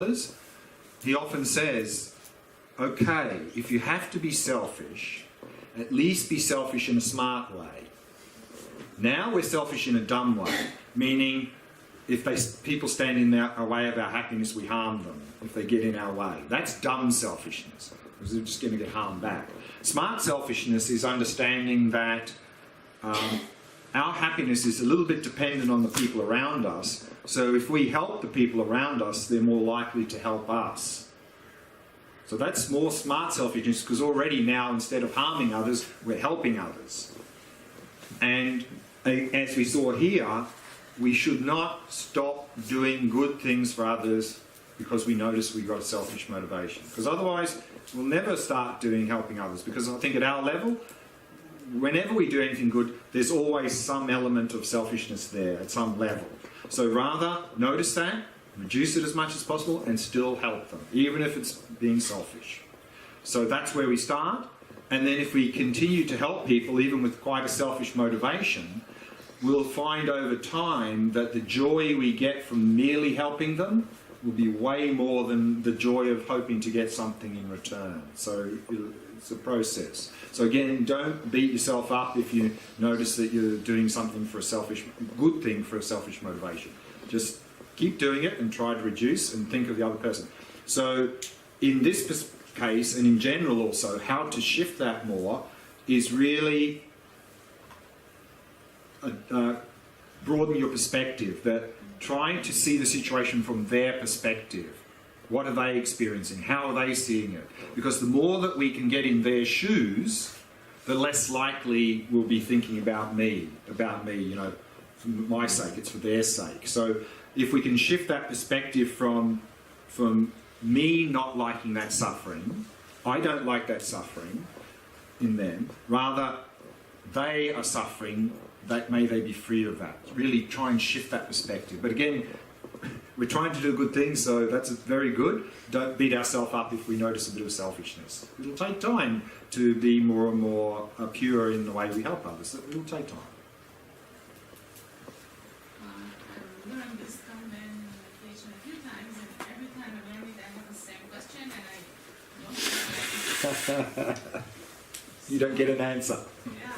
others, he often says, okay, if you have to be selfish, at least be selfish in a smart way. Now we're selfish in a dumb way, meaning if people stand in our way of our happiness, we harm them. If they get in our way, that's dumb selfishness, because they're just going to get harmed back. Smart selfishness is understanding that our happiness is a little bit dependent on the people around us. So if we help the people around us, they're more likely to help us. So that's more smart selfishness, because already now, instead of harming others, we're helping others. And as we saw here, we should not stop doing good things for others because we notice we've got a selfish motivation. Because otherwise, we'll never start helping others. Because I think at our level, whenever we do anything good, there's always some element of selfishness there at some level. So rather, notice that, reduce it as much as possible, and still help them, even if it's being selfish. So that's where we start. And then if we continue to help people, even with quite a selfish motivation, we'll find over time that the joy we get from merely helping them will be way more than the joy of hoping to get something in return. So it's a process. So again, don't beat yourself up if you notice that you're doing something for a good thing for a selfish motivation. Just keep doing it and try to reduce and think of the other person. So in this case, and in general also, how to shift that more is really broaden your perspective, that trying to see the situation from their perspective. What are they experiencing? How are they seeing it? Because the more that we can get in their shoes, the less likely we'll be thinking about me, you know, for my sake, it's for their sake. So if we can shift that perspective from me not liking that suffering, I don't like that suffering in them, rather they are suffering, that may they be free of that. Really try and shift that perspective. But again, we're trying to do good things, so that's very good. Don't beat ourselves up if we notice a bit of selfishness. It'll take time to be more and more pure in the way we help others. It'll take time. I've learned this from meditation a few times, and every time I learn it, I have the same question, and I don't You don't get an answer. Yeah.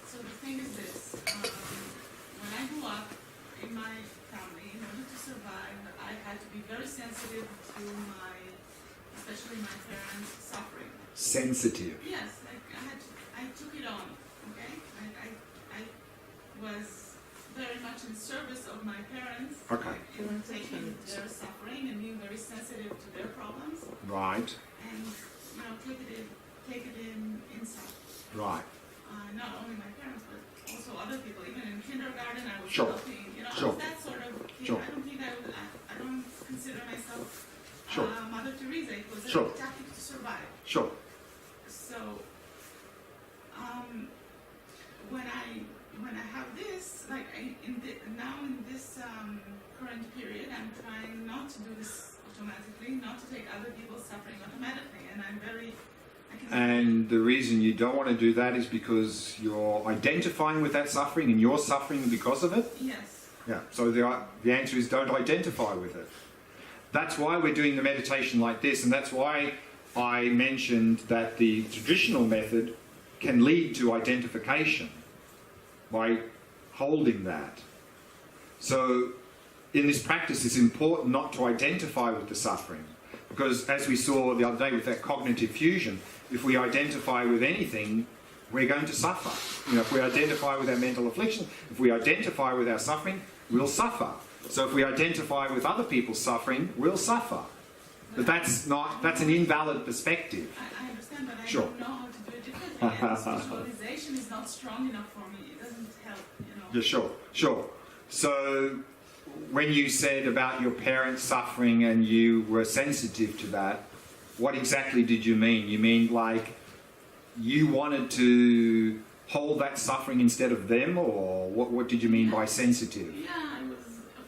So the thing is this. When I grew up in my family, in order to survive, I had to be very sensitive to especially my parents' suffering. Sensitive. Yes, I took it on, okay? I was very much in service of my parents. Okay. In taking their suffering and being very sensitive to their problems. Right. And, you know, take it in inside. Right. Not only my parents, but also other people. Even in kindergarten, I was Sure. helping. You know, Sure. I was that sort of kid. Sure. I don't think I don't consider myself Sure. Mother Teresa. It was Sure. a tactic to survive. Sure. So, when I have this, like now in this current period, I'm trying not to do this automatically, not to take other people's suffering automatically, and I'm very. And the reason you don't want to do that is because you're identifying with that suffering and you're suffering because of it? Yes. Yeah, so the answer is don't identify with it. That's why we're doing the meditation like this, and that's why I mentioned that the traditional method can lead to identification by holding that. So in this practice, it's important not to identify with the suffering, because as we saw the other day with that cognitive fusion, if we identify with anything, we're going to suffer. You know, if we identify with our mental affliction, if we identify with our suffering, we'll suffer. So if we identify with other people's suffering, we'll suffer. But that's an invalid perspective. I understand, but I Sure. don't know how to do it differently. And visualization is not strong enough for me. It doesn't help, you know. Yeah, sure. So when you said about your parents suffering and you were sensitive to that, what exactly did you mean? You mean like you wanted to hold that suffering instead of them, or what did you mean by sensitive? Yeah,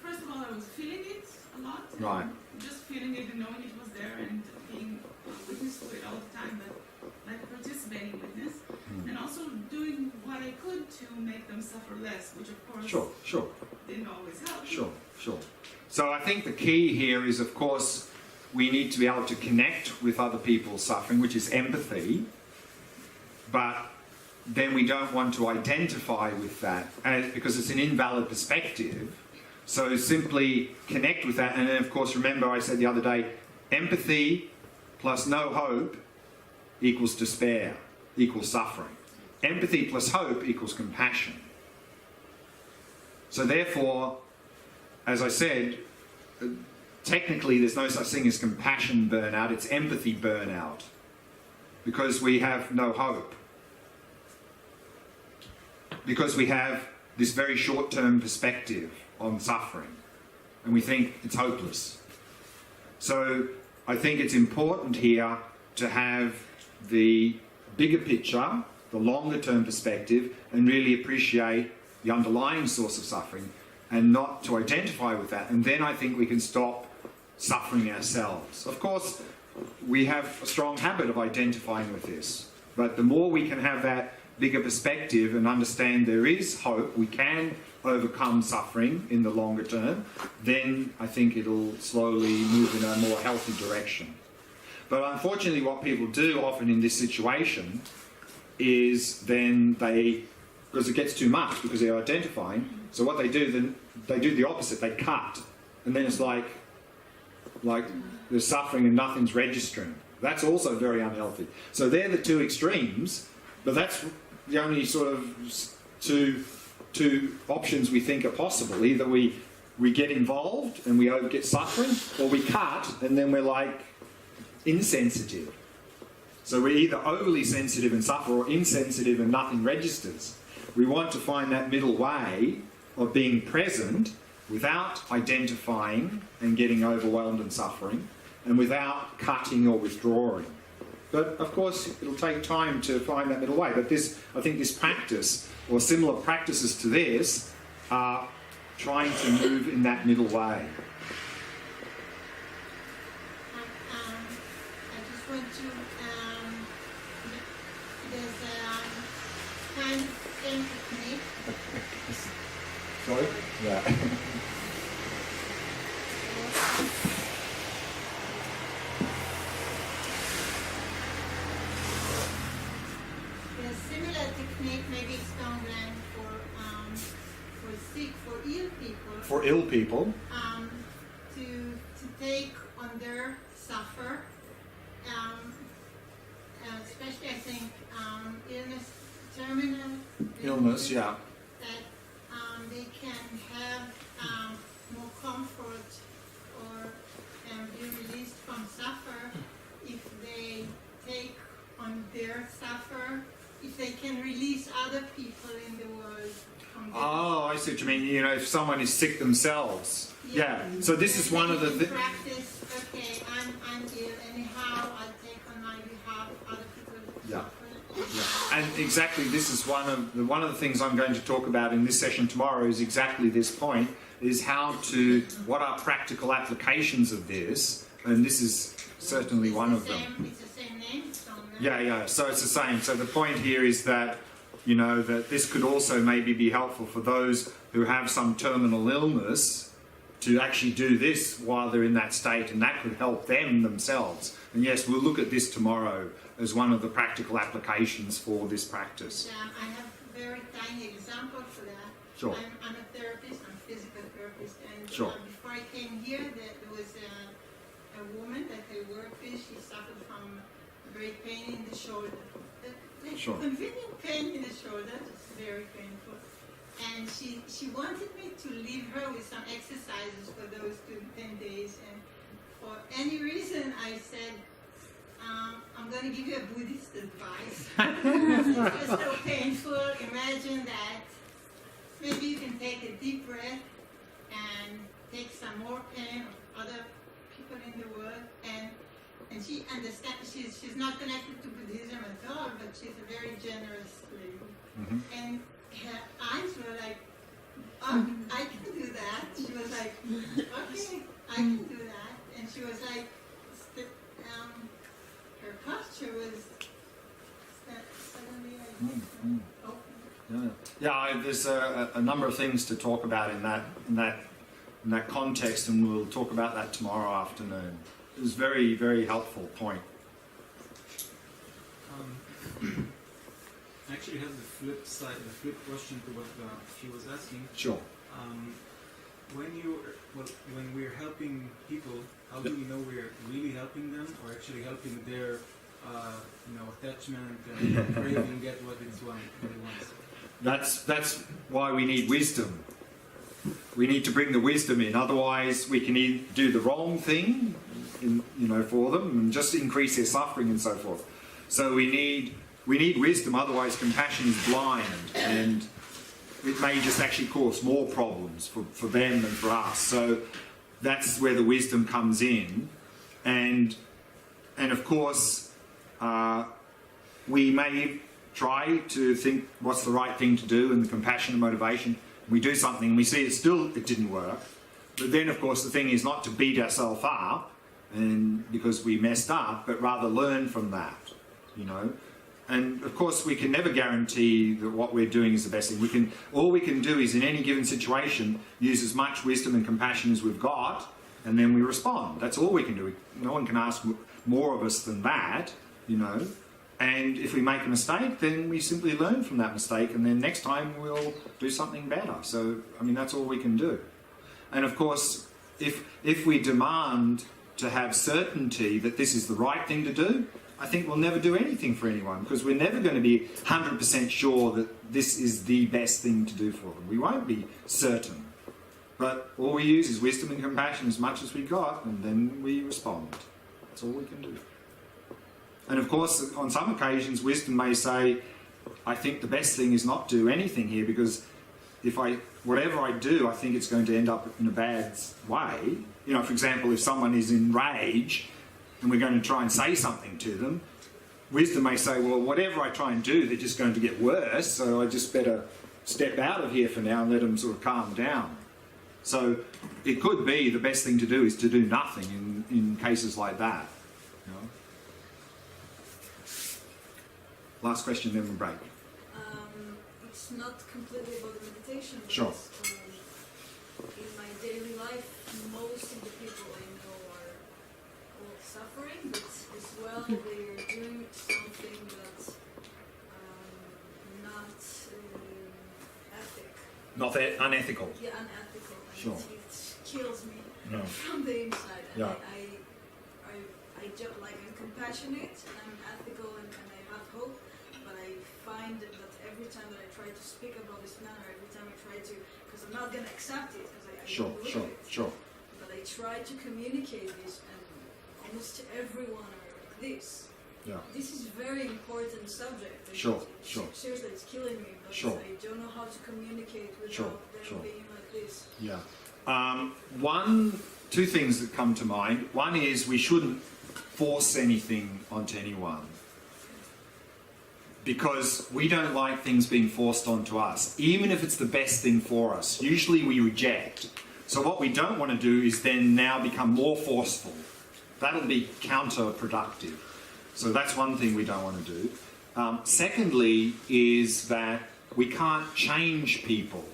first of all, I was feeling it a lot. Right. Just feeling it and knowing it was there and being witness to it all the time, but like a participating witness. And also doing what I could to make them suffer less, which of course Sure. didn't always help. Sure. Sure. So I think the key here is, of course, we need to be able to connect with other people's suffering, which is empathy, but then we don't want to identify with that because it's an invalid perspective. So simply connect with that, and then of course remember I said the other day, empathy plus no hope equals despair, equals suffering. Empathy plus hope equals compassion. So therefore, as I said, technically there's no such thing as compassion burnout, it's empathy burnout, because we have no hope. Because we have this very short-term perspective on suffering, and we think it's hopeless. So I think it's important here to have the bigger picture, the longer-term perspective, and really appreciate the underlying source of suffering, and not to identify with that. And then I think we can stop suffering ourselves. Of course, we have a strong habit of identifying with this, but the more we can have that bigger perspective and understand there is hope, we can overcome suffering in the longer term, then I think it'll slowly move in a more healthy direction. But unfortunately what people do often in this situation is then because it gets too much, because they're identifying, so what they do, then they do the opposite, they cut, and then it's like there's suffering and nothing's registering. That's also very unhealthy. So they're the two extremes, but that's the only sort of two options we think are possible. Either we get involved and we get suffering, or we cut and then we're like insensitive. So we're either overly sensitive and suffer, or insensitive and nothing registers. We want to find that middle way of being present without identifying and getting overwhelmed and suffering, and without cutting or withdrawing. But of course, it'll take time to find that middle way. But I think this practice, or similar practices to this, are trying to move in that middle way. I just want to, there's a kind of same technique. Sorry? Yeah. Maybe it's done Glen for ill people. For ill people. To take on their suffer, especially I think illness, terminal Illness, yeah. that they can have more comfort or be released from suffer if they take on their suffer. If they can release other people in the world from their I see what you mean. You know, if someone is sick themselves. Yeah. So this is one of the practice. Okay, I'm ill. Anyhow, I'll take on my behalf other people. Yeah. Yeah. And exactly, this is one of the things I'm going to talk about in this session tomorrow. Is exactly this point: is what are practical applications of this, and this is certainly one of them. It's the same name. Yeah. So it's the same. So the point here is that, you know, that this could also maybe be helpful for those who have some terminal illness to actually do this while they're in that state, and that could help them themselves. And yes, we'll look at this tomorrow as one of the practical applications for this practice. Yeah, I have a very tiny example for that. Sure. I'm a therapist, I'm a physical therapist, and Sure. Before I came here, there was a woman that I worked with. She suffered from great pain in the shoulder. Sure. Convenient pain in the shoulder, it's very painful. And she wanted me to leave her with some exercises for those 10 days. And for any reason, I said, I'm going to give you a Buddhist advice. It was so painful. Imagine that. Maybe you can take a deep breath and take some more pain of other people in the world. And she understands, she's not connected to Buddhism at all, but she's a very generous lady. Mm-hmm. And her eyes were like, oh, I can do that. She was like, okay, I can do that. And she was like, her posture was suddenly like open. Yeah, there's a number of things to talk about in that in that context, and we'll talk about that tomorrow afternoon. It was a very, very helpful point. I actually have the flip side, the flip question to what she was asking. Sure. When we're helping people, how do we know we're really helping them, or actually helping their, attachment and craving get what it wants? That's why we need wisdom. We need to bring the wisdom in. Otherwise, we can either do the wrong thing, for them, and just increase their suffering and so forth. So we need wisdom. Otherwise, compassion is blind, and it may just actually cause more problems for them and for us. So that's where the wisdom comes in, and of course, we may try to think what's the right thing to do, and the compassion and motivation. We do something and we see it didn't work. But then, of course, the thing is not to beat ourselves up and because we messed up, but rather learn from that, And of course, we can never guarantee that what we're doing is the best thing. All we can do is, in any given situation, use as much wisdom and compassion as we've got, and then we respond. That's all we can do. No one can ask more of us than that, And if we make a mistake, then we simply learn from that mistake, and then next time we'll do something better. So, that's all we can do. And of course, if we demand to have certainty that this is the right thing to do, I think we'll never do anything for anyone, because we're never going to be 100% sure that this is the best thing to do for them. We won't be certain. But all we use is wisdom and compassion as much as we got, and then we respond. That's all we can do. And of course, on some occasions, wisdom may say, I think the best thing is not do anything here, because whatever I do, I think it's going to end up in a bad way. For example, if someone is in rage and we're going to try and say something to them, wisdom may say, well, whatever I try and do, they're just going to get worse, so I just better step out of here for now and let them sort of calm down. So it could be the best thing to do is to do nothing in cases like that. Last question, then we'll break. It's not completely about meditation. Sure. In my daily life, most of the people I know are all suffering, but as well they're doing something that's not ethic. Not unethical. Yeah, unethical. And Sure. it kills me No. from the inside. And Yeah. I just I'm compassionate, and I'm ethical, and I have hope, but I find that every time that I try to speak about this matter, every time I try to, because I'm not going to accept it, because I don't believe it. Sure. But I try to communicate this, and almost everyone are like this. Yeah. This is a very important subject. And Sure. Seriously, it's killing me, but Sure. I don't know how to communicate without them being like this. Yeah. Two things that come to mind. One is we shouldn't force anything onto anyone, because we don't like things being forced onto us, even if it's the best thing for us. Usually we reject. So what we don't want to do is then now become more forceful. That'll be counterproductive. So that's one thing we don't want to do. Secondly is that we can't change people.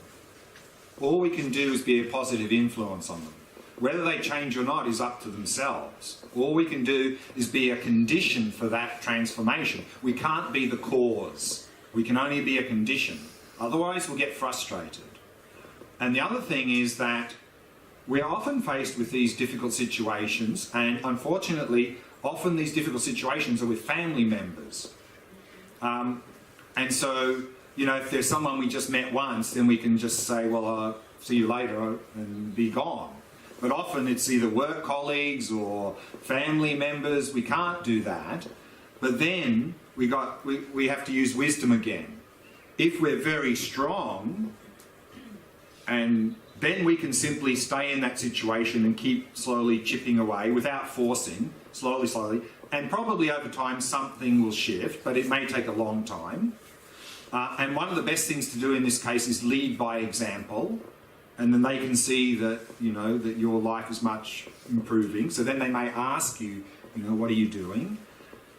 All we can do is be a positive influence on them. Whether they change or not is up to themselves. All we can do is be a condition for that transformation. We can't be the cause. We can only be a condition. Otherwise, we'll get frustrated. And the other thing is that we're often faced with these difficult situations, and unfortunately, often these difficult situations are with family members. And so, if there's someone we just met once, then we can just say, well, see you later, and be gone. But often it's either work colleagues or family members. We can't do that. But then we have to use wisdom again. If we're very strong, and then we can simply stay in that situation and keep slowly chipping away without forcing, slowly, and probably over time something will shift, but it may take a long time. And one of the best things to do in this case is lead by example. And then they can see that, that your life is much improving. So then they may ask you, what are you doing?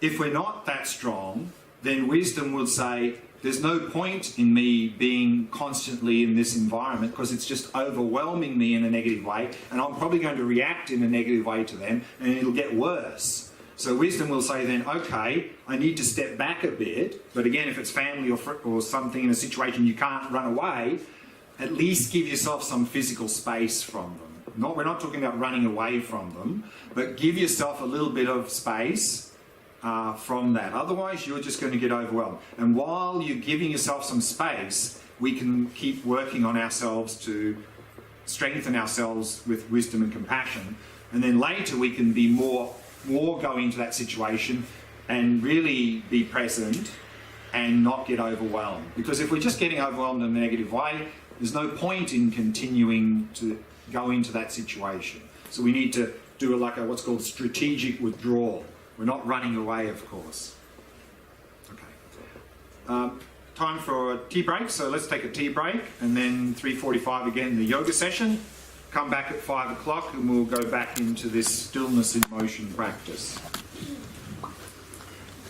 If we're not that strong, then wisdom will say, there's no point in me being constantly in this environment because it's just overwhelming me in a negative way, and I'm probably going to react in a negative way to them, and it'll get worse. So wisdom will say then, okay, I need to step back a bit, but again, if it's family or something in a situation you can't run away, at least give yourself some physical space from them. We're not talking about running away from them, but give yourself a little bit of space from that. Otherwise, you're just going to get overwhelmed. And while you're giving yourself some space, we can keep working on ourselves to strengthen ourselves with wisdom and compassion. And then later we can be more go into that situation and really be present and not get overwhelmed. Because if we're just getting overwhelmed in a negative way, there's no point in continuing to go into that situation. So we need to do what's called strategic withdrawal. We're not running away, of course. Okay. Time for a tea break, so let's take a tea break, and then 3:45 again the yoga session. Come back at 5 o'clock and we'll go back into this stillness in motion practice.